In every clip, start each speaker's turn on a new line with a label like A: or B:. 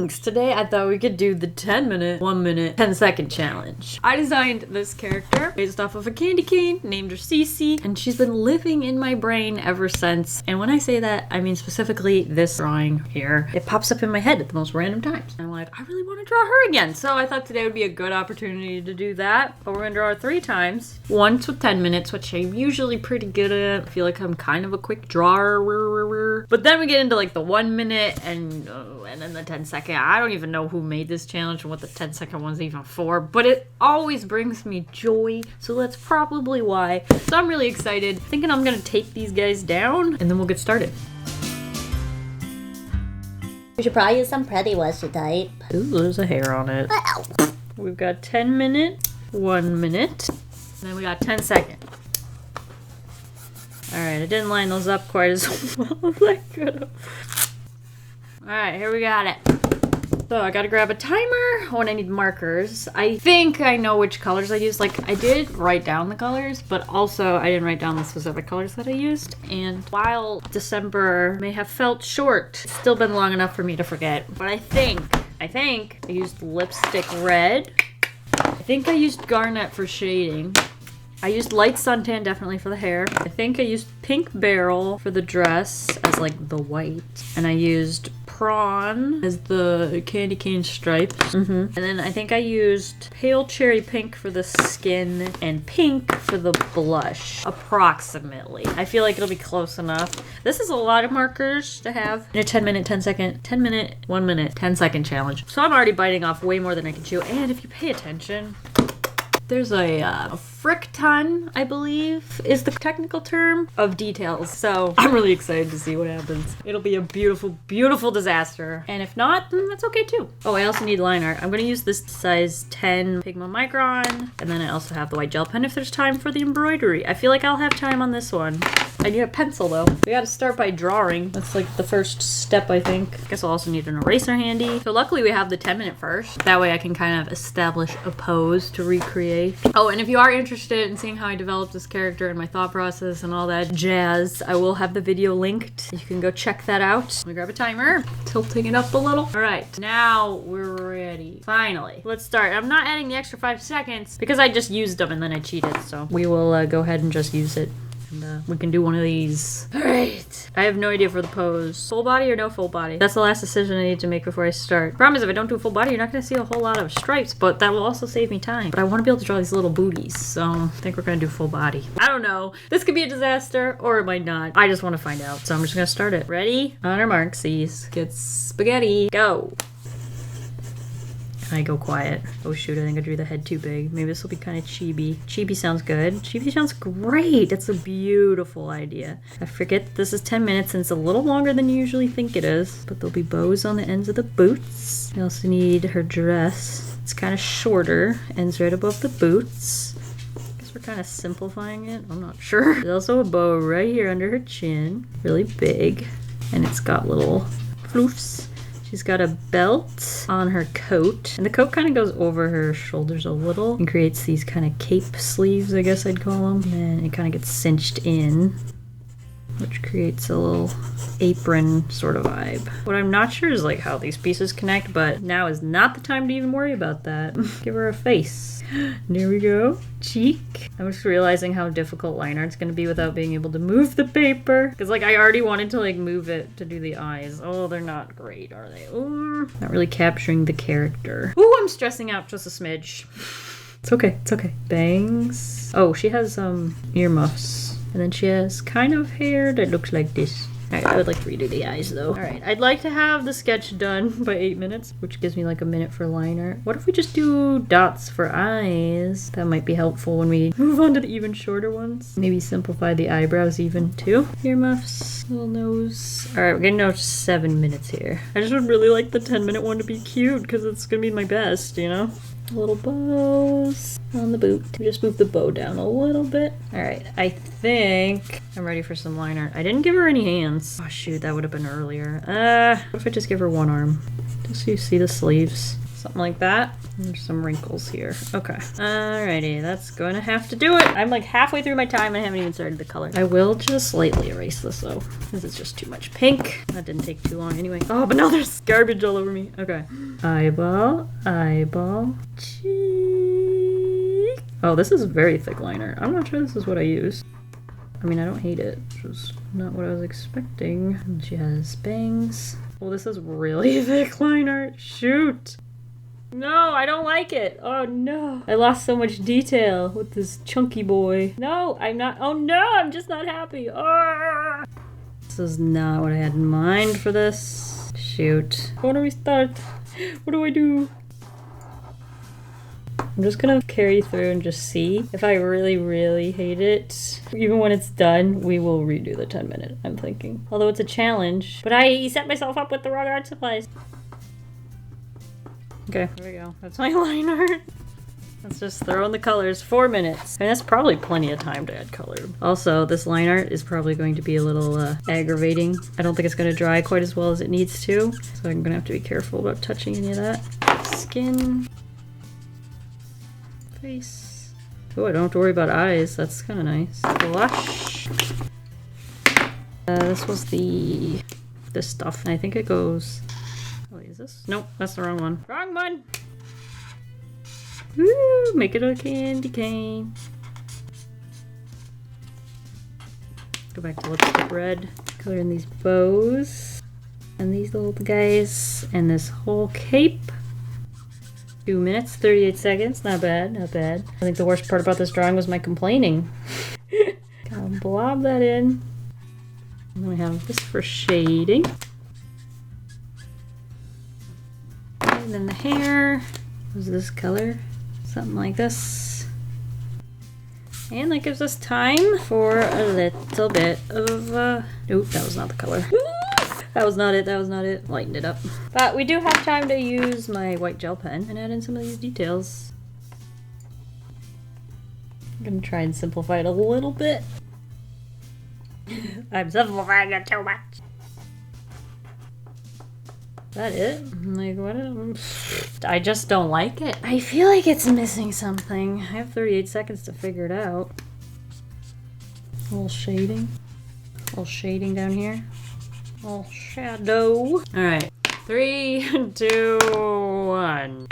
A: Thanks! Today I thought we could do the 10-minute, 1-minute, 10-second challenge. I designed this character based off of a candy cane, named her Cece, and she's been living in my brain ever since. And when I say that, I mean specifically this drawing here. It pops up in my head at the most random times. And I'm like, I really want to draw her again. So I thought today would be a good opportunity to do that. But we're gonna draw her 3 times. Once with 10 minutes, which I'm usually pretty good at. I feel like I'm kind of a quick drawer. But then we get into like the 1 minute and then the 10-second. I don't even know who made this challenge and what the 10-second one's even for, but it always brings me joy, so that's probably why. So I'm really excited, thinking I'm gonna take these guys down, and then we'll get started.
B: We should probably use some pretty washi tape.
A: Ooh, there's a hair on it.
B: Ow.
A: We've got 10 minute, 1 minute, and then we got 10 second. Alright, I didn't line those up quite as well as I could have. Alright, here we got it. So I gotta grab a timer when I need markers. I think I know which colors I used. Like, I did write down the colors, but also I didn't write down the specific colors that I used. And while December may have felt short, it's still been long enough for me to forget. But I think I used lipstick red. I think I used garnet for shading. I used light suntan definitely for the hair. I think I used pink beryl for the dress as like the white. And I used prawn as the candy cane stripes. And then I think I used pale cherry pink for the skin and pink for the blush, approximately. I feel like it'll be close enough. This is a lot of markers to have in a 10 minute, 10 second, 10 minute, 1 minute, 10 second challenge. So I'm already biting off way more than I can chew. And if you pay attention, there's a frick ton, I believe, is the technical term, of details. So I'm really excited to see what happens. It'll be a beautiful, beautiful disaster. And if not, then that's okay too. Oh, I also need line art. I'm gonna use this size 10 Pigma Micron. And then I also have the white gel pen if there's time for the embroidery. I feel like I'll have time on this one. I need a pencil though. We gotta start by drawing. That's like the first step, I think. I guess I'll also need an eraser handy. So luckily we have the 10 minute first. That way I can kind of establish a pose to recreate. Oh, and if you are interested in seeing how I developed this character and my thought process and all that jazz, I will have the video linked. You can go check that out. Let me grab a timer. Tilting it up a little. All right, now we're ready. Finally, let's start. I'm not adding the extra 5 seconds because I just used them and then I cheated. So we will go ahead and just use it. And we can do one of these. All right. I have no idea for the pose. Full body or no full body? That's the last decision I need to make before I start. Problem is, if I don't do a full body, you're not going to see a whole lot of stripes, but that will also save me time. But I want to be able to draw these little booties, so I think we're going to do full body. I don't know. This could be a disaster, or it might not. I just want to find out, so I'm just going to start it. Ready? On our marksies. Get spaghetti. Go. I go quiet. Oh shoot, I think I drew the head too big. Maybe this will be kind of chibi. Chibi sounds good. Chibi sounds great. It's a beautiful idea. I forget this is 10 minutes and it's a little longer than you usually think it is. But there'll be bows on the ends of the boots. I also need her dress. It's kind of shorter. Ends right above the boots. I guess we're kind of simplifying it. I'm not sure. There's also a bow right here under her chin. Really big. And it's got little floofs. She's got a belt on her coat, and the coat kind of goes over her shoulders a little and creates these kind of cape sleeves, I guess I'd call them. And then it kind of gets cinched in, which creates a little apron sort of vibe. What I'm not sure is like how these pieces connect, but now is not the time to even worry about that. Give her a face. There we go. Cheek. I'm just realizing how difficult line art's gonna be without being able to move the paper. Because like I already wanted to like move it to do the eyes. Oh, they're not great, are they? Ooh, not really capturing the character. Ooh, I'm stressing out just a smidge. It's okay, it's okay. Bangs. Oh, she has earmuffs. And then she has kind of hair that looks like this. Alright, I would like to redo the eyes though. Alright, I'd like to have the sketch done by 8 minutes, which gives me like a minute for line art. What if we just do dots for eyes? That might be helpful when we move on to the even shorter ones. Maybe simplify the eyebrows even too. Earmuffs, little nose. Alright, we're getting down to 7 minutes here. I just would really like the 10-minute one to be cute because it's gonna be my best, you know? Little bows on the boot. We just move the bow down a little bit. All right, I think I'm ready for some line art. I didn't give her any hands. Oh shoot, that would have been earlier. What if I just give her one arm? Just so you see the sleeves. Something like that. There's some wrinkles here. Okay. Alrighty, that's gonna have to do it. I'm like halfway through my time and I haven't even started the color. I will just slightly erase this though, because it's just too much pink. That didn't take too long anyway. Oh, but now there's garbage all over me. Okay. Eyeball, eyeball, cheek. Oh, this is very thick liner. I'm not sure this is what I use. I mean, I don't hate it. It's just not what I was expecting. And she has bangs. Well, this is really thick liner. Shoot. No, I don't like it. Oh no. I lost so much detail with this chunky boy. No, I'm not. Oh no, I'm just not happy. Ah! This is not what I had in mind for this. Shoot. I want to restart. What do I do? I'm just gonna carry through and just see. If I really, really hate it, even when it's done, we will redo the 10-minute, I'm thinking. Although it's a challenge. But I set myself up with the wrong art supplies. Okay, there we go. That's my liner. Let's just throw in the colors. 4 minutes. I mean, that's probably plenty of time to add color. Also, this line art is probably going to be a little aggravating. I don't think it's going to dry quite as well as it needs to. So I'm going to have to be careful about touching any of that. Skin. Face. Oh, I don't have to worry about eyes. That's kind of nice. Blush. This was this stuff. And I think it goes... Is this? Nope, that's the wrong one. Wrong one! Woo! Make it a candy cane. Go back to lipstick red. Color in these bows. And these little guys. And this whole cape. 2 minutes, 38 seconds. Not bad, not bad. I think the worst part about this drawing was my complaining. Gotta blob that in. And then we have this for shading. And then the hair was this color, something like this. And that gives us time for a little bit of, nope, that was not the color. That was not it, that was not it. Lightened it up. But we do have time to use my white gel pen and add in some of these details. I'm gonna try and simplify it a little bit. I'm simplifying it too much. Is that it? Like, what? I just don't like it. I feel like it's missing something. I have 38 seconds to figure it out. A little shading. A little shading down here. A little shadow. Alright. 3, 2, 1.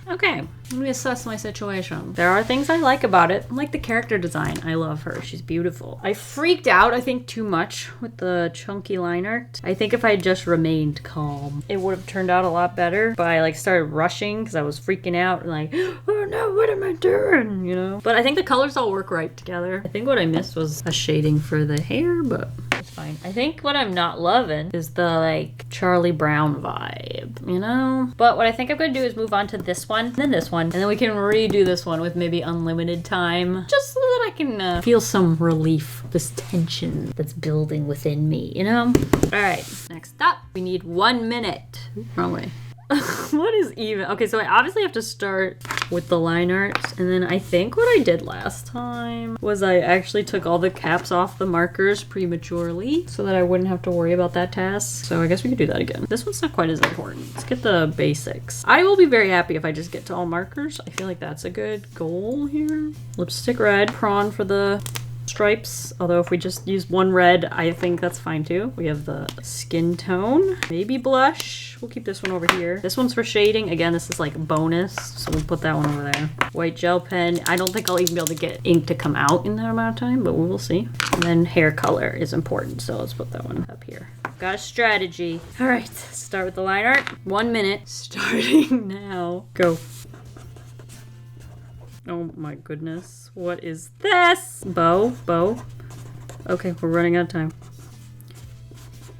A: Okay, let me assess my situation. There are things I like about it. I like the character design. I love her. She's beautiful. I freaked out, I think, too much with the chunky line art. I think if I had just remained calm, it would have turned out a lot better. But I started rushing because I was freaking out and like, oh no, what am I doing? You know? But I think the colors all work right together. I think what I missed was a shading for the hair, but it's fine. I think what I'm not loving is the like Charlie Brown vibe, you know? But what I think I'm gonna do is move on to this one, then this one, and then we can redo this one with maybe unlimited time, just so that I can feel some relief, this tension that's building within me, you know? All right, next up, we need 1 minute. Wrong way. What is even? Okay, so I obviously have to start with the line art, and then I think what I did last time was I actually took all the caps off the markers prematurely so that I wouldn't have to worry about that task. So I guess we could do that again. This one's not quite as important. Let's get the basics. I will be very happy if I just get to all markers. I feel like that's a good goal here. Lipstick red, prawn for the stripes, although if we just use one red, I think that's fine too. We have the skin tone, maybe blush. We'll keep this one over here. This one's for shading. Again, this is like bonus, so we'll put that one over there. White gel pen. I don't think I'll even be able to get ink to come out in that amount of time, but we will see. And then hair color is important, so let's put that one up here. Got a strategy. All right, start with the line art. 1 minute, starting now. Go. Oh my goodness. What is this? Bow? Bow? Okay, we're running out of time.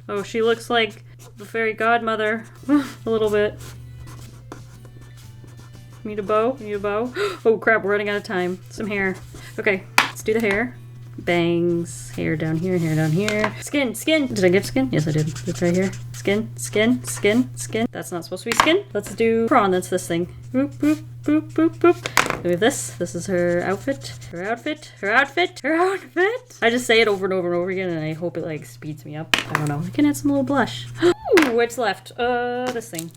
A: Oh, she looks like the fairy godmother. A little bit. Need a bow? Need a bow? Oh crap, we're running out of time. Some hair. Okay, let's do the hair. Bangs. Hair down here, hair down here. Skin, skin. Did I get skin? Yes, I did. It's right here. Skin, skin, skin, skin. That's not supposed to be skin. Let's do prawn. That's this thing. Boop, boop, boop, boop, boop. We have this. This is her outfit. Her outfit. Her outfit. Her outfit. I just say it over and over and over again, and I hope it like speeds me up. I don't know. We can add some little blush. Ooh, what's left? This thing.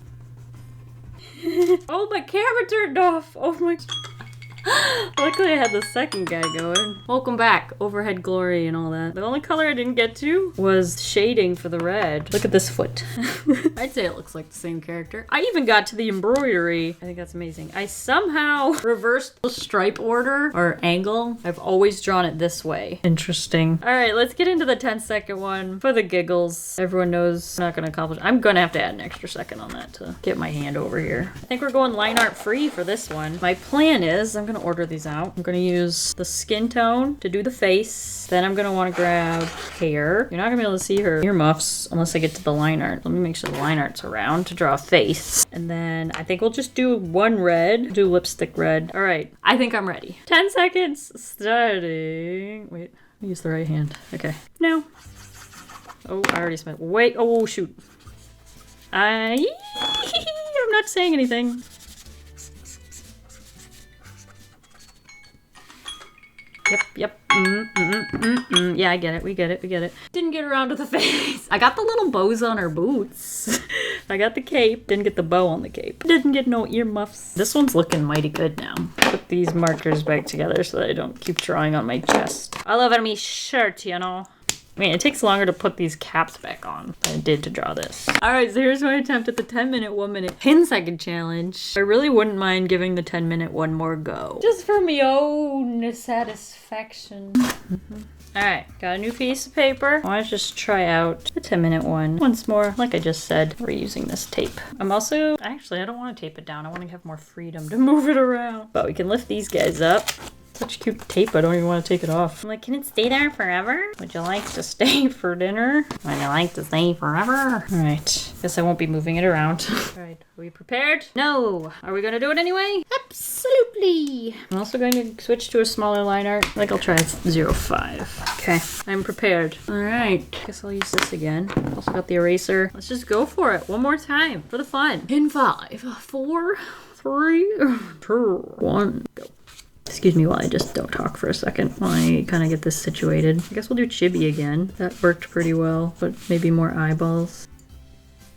A: Oh, my camera turned off. Oh my. Luckily I had the second guy going. Welcome back. Overhead glory and all that. The only color I didn't get to was shading for the red. Look at this foot. I'd say it looks like the same character. I even got to the embroidery. I think that's amazing. I somehow reversed the stripe order or angle. I've always drawn it this way. Interesting. All right, let's get into the 10-second one for the giggles. Everyone knows I'm not gonna accomplish. I'm gonna have to add an extra second on that to get my hand over here. I think we're going line art free for this one. My plan is I'm gonna order these out. I'm gonna use the skin tone to do the face. Then I'm gonna want to grab hair. You're not gonna be able to see her earmuffs unless I get to the line art. Let me make sure the line art's around to draw a face. And then I think we'll just do one red. Do lipstick red. All right, I think I'm ready. 10 seconds starting. Wait, use the right hand. Okay, now. Oh, I already smelled. Wait, oh shoot. I'm not saying anything. Yep. Yeah, I get it. We get it. Didn't get around to the face. I got the little bows on her boots. I got the cape. Didn't get the bow on the cape. Didn't get no earmuffs. This one's looking mighty good now. Put these markers back together so that I don't keep drawing on my chest. I love it on me shirt, you know. I mean, it takes longer to put these caps back on than it did to draw this. All right, so here's my attempt at the 10-minute, 1-minute, 10-second challenge. I really wouldn't mind giving the 10-minute one more go. Just for my own satisfaction. All right, got a new piece of paper. I want to just try out the 10-minute one once more. Like I just said, we're using this tape. I'm also, actually, I don't want to tape it down. I want to have more freedom to move it around. But we can lift these guys up. Such cute tape, I don't even want to take it off. I'm like, can it stay there forever? Would you like to stay for dinner? Would you like to stay forever? All right, guess I won't be moving it around. All right, are we prepared? No. Are we gonna do it anyway? Absolutely. I'm also going to switch to a smaller line art. I think I'll try 0.5. Okay, I'm prepared. All right, guess I'll use this again. Also got the eraser. Let's just go for it one more time for the fun. In 5, 4, 3, 2, 1, go. Excuse me while I just don't talk for a second while I kind of get this situated. I guess we'll do chibi again. That worked pretty well, but maybe more eyeballs.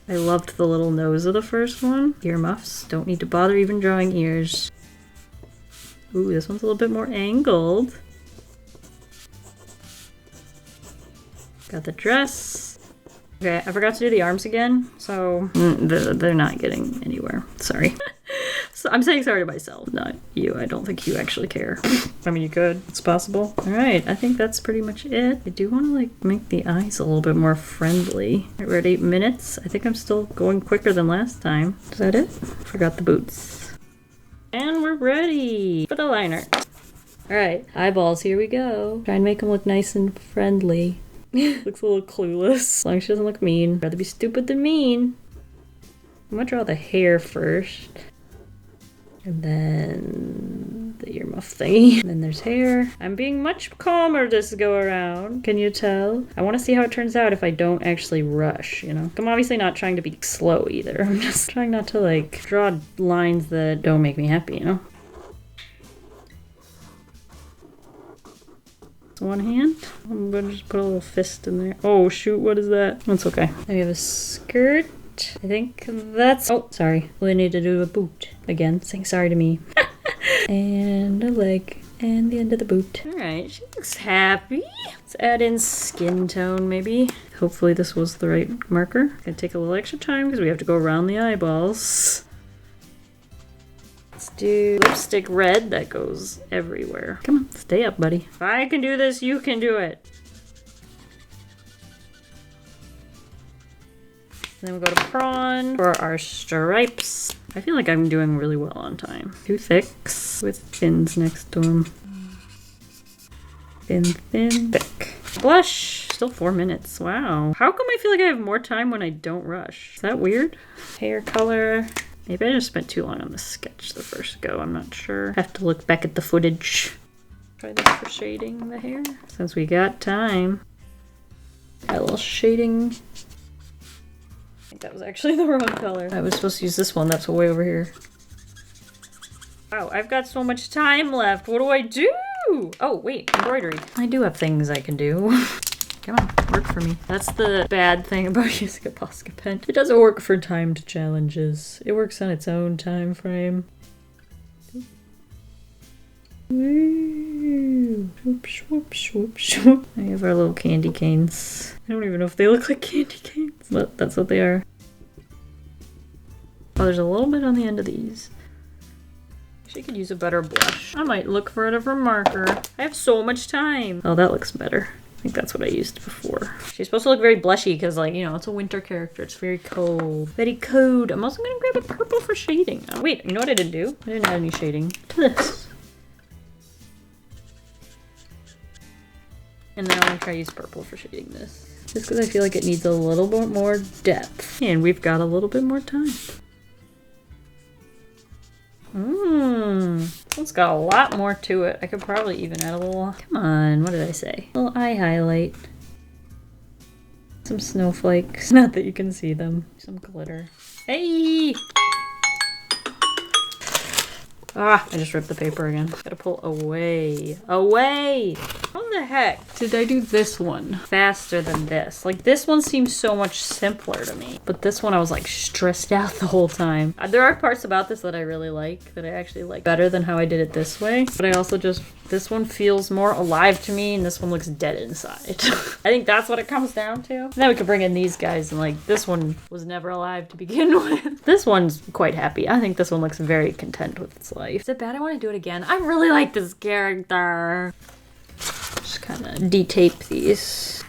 A: I loved the little nose of the first one. Earmuffs. Don't need to bother even drawing ears. Ooh, this one's a little bit more angled. Got the dress. Okay, I forgot to do the arms again, so they're not getting anywhere. Sorry. So I'm saying sorry to myself, not you. I don't think you actually care. I mean, you could. It's possible. All right, I think that's pretty much it. I do want to like make the eyes a little bit more friendly. Right, we're at 8 minutes. I think I'm still going quicker than last time. Is that it? Forgot the boots. And we're ready for the liner. All right, eyeballs, here we go. Try and make them look nice and friendly. Looks a little clueless. As long as she doesn't look mean. Rather be stupid than mean. I'm gonna draw the hair first. And then the earmuff thingy. And then there's hair. I'm being much calmer this go around. Can you tell? I want to see how it turns out if I don't actually rush, you know? I'm obviously not trying to be slow either. I'm just trying not to like draw lines that don't make me happy, you know? One hand. I'm gonna just put a little fist in there. Oh shoot, what is that? That's okay. Then we have a skirt. I think that's... Oh, sorry. We need to do a boot. Again, saying sorry to me. And a leg. And the end of the boot. Alright, she looks happy. Let's add in skin tone, maybe. Hopefully this was the right marker. Gonna take a little extra time because we have to go around the eyeballs. Let's do lipstick red that goes everywhere. Come on, stay up, buddy. If I can do this, you can do it. Then we'll go to prawn for our stripes. I feel like I'm doing really well on time. 2 thicks with fins next to them. Thin, thick. Blush. Still 4 minutes. Wow. How come I feel like I have more time when I don't rush? Is that weird? Hair color. Maybe I just spent too long on the sketch the first go. I'm not sure. Have to look back at the footage. Try this for shading the hair. Since we got time. Got a little shading. I think that was actually the wrong color. I was supposed to use this one. That's way over here. Wow, I've got so much time left. What do I do? Oh, wait, embroidery. I do have things I can do. Come on, work for me. That's the bad thing about using a Posca pen. It doesn't work for timed challenges. It works on its own time frame. Swoop, swoop, swoop, swoop. I have our little candy canes. I don't even know if they look like candy canes, but that's what they are. Oh, there's a little bit on the end of these. She could use a better blush. I might look for a different marker. I have so much time. Oh, that looks better. I think that's what I used before. She's supposed to look very blushy because, like, you know, it's a winter character. It's very cold. Very cold. I'm also gonna grab a purple for shading. Oh, wait, you know what I didn't do? I didn't add any shading to this. And then I'm gonna try to use purple for shading this. Just because I feel like it needs a little bit more depth. And we've got a little bit more time. It's got a lot more to it. I could probably even add a little, come on, what did I say? A little eye highlight. Some snowflakes. Not that you can see them. Some glitter. Hey! Ah, I just ripped the paper again. Gotta pull away. Away! How the heck did I do this one faster than this? Like, this one seems so much simpler to me. But this one I was like stressed out the whole time. There are parts about this that I really like, that I actually like better than how I did it this way. But I also just, this one feels more alive to me and this one looks dead inside. I think that's what it comes down to. And then we could bring in these guys and like, this one was never alive to begin with. This one's quite happy. I think this one looks very content with its life. Is it bad I want to do it again? I really like this character. Just kind of de-tape these.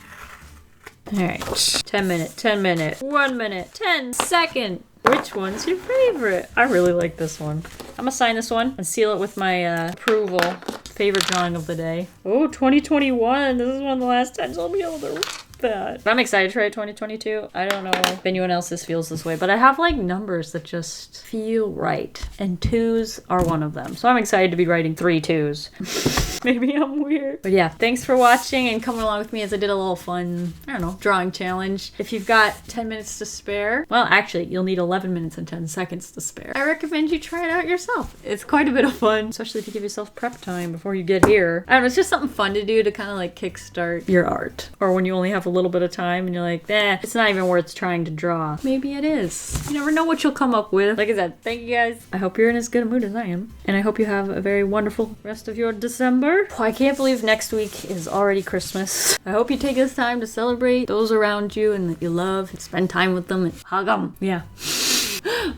A: Alright. 10 minute, 10 minute, 1 minute, 10 second. Which one's your favorite? I really like this one. I'm gonna sign this one and seal it with my approval. Favorite drawing of the day. Oh, 2021. This is one of the last times I'll be able to read that. I'm excited to try 2022. I don't know if anyone else feels this way, but I have like numbers that just feel right. And 2s are one of them. So I'm excited to be writing 3 2s. Maybe I'm weird. But yeah, thanks for watching and coming along with me as I did a little fun, I don't know, drawing challenge. If you've got 10 minutes to spare, well, actually, you'll need 11 minutes and 10 seconds to spare. I recommend you try it out yourself. It's quite a bit of fun, especially if you give yourself prep time before you get here. I don't know, it's just something fun to do to kind of like kickstart your art. Or when you only have a little bit of time and you're like, it's not even worth trying to draw. Maybe it is. You never know what you'll come up with. Like I said, thank you guys. I hope you're in as good a mood as I am. And I hope you have a very wonderful rest of your December. Oh, I can't believe next week is already Christmas. I hope you take this time to celebrate those around you and that you love and spend time with them and hug them. Yeah.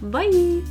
A: Bye.